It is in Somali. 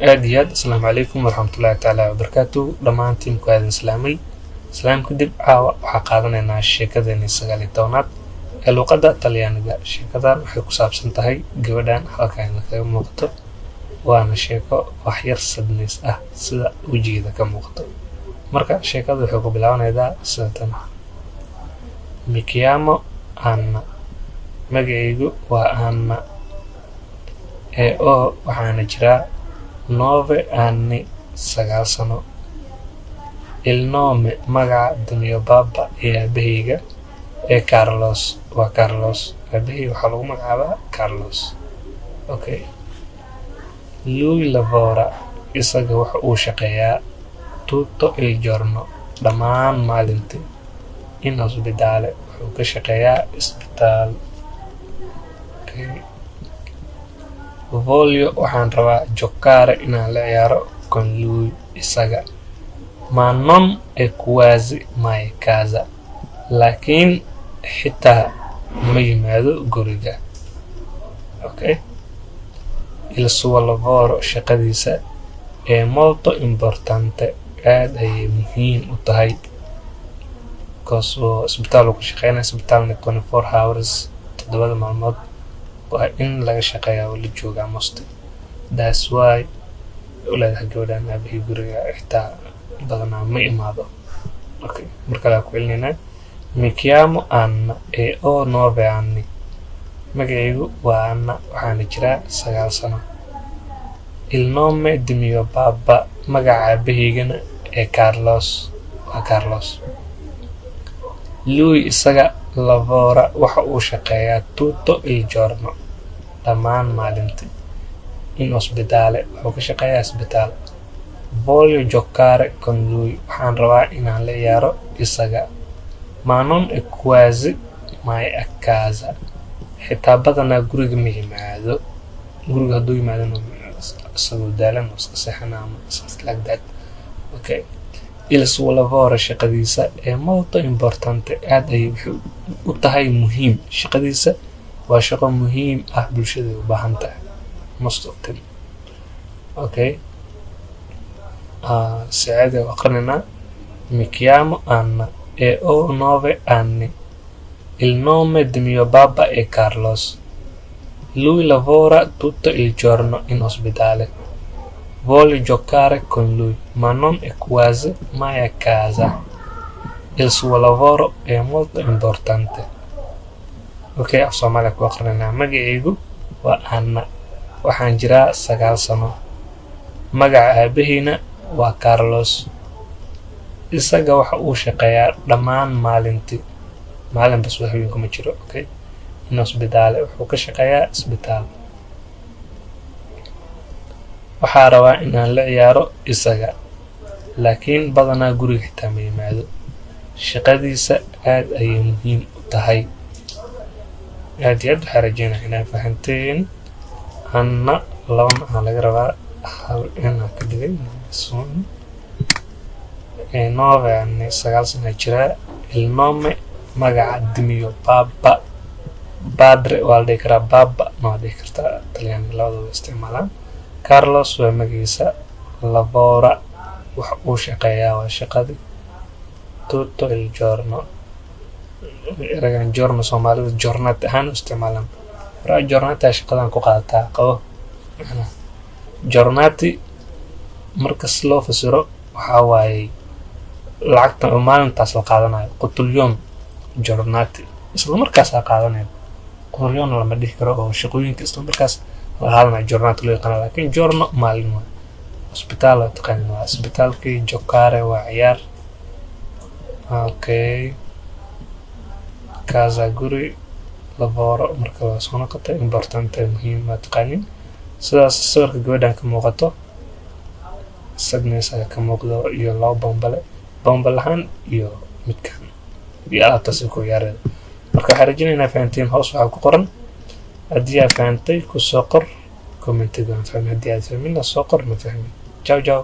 aad السلام عليكم ورحمة الله تعالى وبركاته دمانتين كوادن سلامي سلام كدب عاوة وحقادنا الشيكادين سغالي تونات اللوقة طليانيga sheekadan waxay ku saabsan tahay gabadhan halkaan kaga muuqato waana sheeko wax yar sadneys ah sida wajigeeda ka muuqato marka sheekadu waxay ku bilaabanaysaa sida tan Mikiyamo Anna magacaygu waa Anna oo waxaana jiraa 9 anni 9 sano il nome magaca mio baba ee aabahayga Carlos waa Carlos aabahayga waxaa lagu magacaabaa Carlos okay lui lavora isaga waxa uu shaqeeyaa tutto il giorno dhammaan maalintii in ospedale wuxuu ka shaqeeyaa isbitaal okay voglio waxaan rabaa giocare inaan la ciyaaro con lui isaga ma non è quasi mai casa laakiin xitaa ma yimaado guriga okay il suo lavoro shaqadiisa è molto importante aad ayay muhiim u tahay kaasoo isbitaal ku shaqeynaya isbitaalna 24 hours todobada maalmood waa in laga shaqeeyaa oo la joogaa most that's why ulaadaha gabadhan aabahii guriga xitaa badanaa ma imaado okay marka la ku celinayna Mikiyamo Anna oo 9 anni magacaygu waa Anna waxaana jiraa 9 sano il nome di mio baba magaca aabahaygana ee Carlos waa Carlos lui isaga lavora waxa uu shaqeeyaa tutto il giorno dhammaan maalintii in ospedale wuxuu ka shaqeeyaa isbitaal voglio giocare con lui waxaan rabaa inaan la ciyaaro isaga ma non è quasi mai a casa xitaa badanaa guriga ma yimaado guriga hadduu yimaadana isagoo daalan oo iska seexana ama like that okay il suo lavoro shaqadiisa ee molto importante aad ayay u tahay muhiim shaqadiisa waa shaqo muhiim ah bulshada u baahan tahay most of them okay saacada aqrinana Mikiyamo Anna oo 9 anni il nome di mio baba è Carlos lui lavora tutto il giorno in ospedale voglio giocare con lui ma non è quasi mai a casa il suo lavoro è molto importante okay Soomaaliya ku aqrinayna magacaygu waa Anna waxaan jiraa 9 sano magaca aabahayna waa Carlos isaga waxa uu shaqeeyaa dhammaan maalintii maalin bas wax weyn kuma jiro okay in ospedale wuxuu ka shaqeeyaa isbitaal waxaa rabaa inaan la ciyaaro isaga laakiin badanaa guriga xitaa ma yimaado shaqadiisa aad ayay muhiim u tahay aad iyo aad waxaa rajeynaa inaad fahanteen Anna laba macno laga rabaa hal inaan ka dhigay soon 9 anni 9 sano jiraa il nome magaca di mio baba padre waa la dhihi karaa baba ma dhihi kartaa talyaani labadaba isticmaalaan Carlos waa magaciisa lavora waxa uu shaqeeyaa waa shaqadii tutto il giorno eragan giorno Soomaalida giornata ahaan isticmaalaan raa giornata shaqadan ku qaadataa qabo giornati marka loo fasiro waxa waaye lacagta maalintaas la qaadanayo qutulyom giornati isla markaas la qaadanayo qutulyom lama dhihi karo oo shaqooyinka isla markaas la qaadanayo giornati loo yaqaan laakiin giorno maalin waa hospital taqaan waa isbitaalkii giocare waa ciyaar okay casa guri lavoro marka la soo noqoto importante muhiim ma taqaanin sidaas sawirka gabadhan ka muuqato sadneys ayaa ka muuqdo iyo labo bombalahan iyo midkan iyo alaabtaas ku ciyaarada marka waxaan rajaynaynaa fahanteen hoos waxaa ku qoran haddii aad fahantay ku soo qor commentiga fahmi haddii aad fahmin soo qor ma fahmin ciao ciao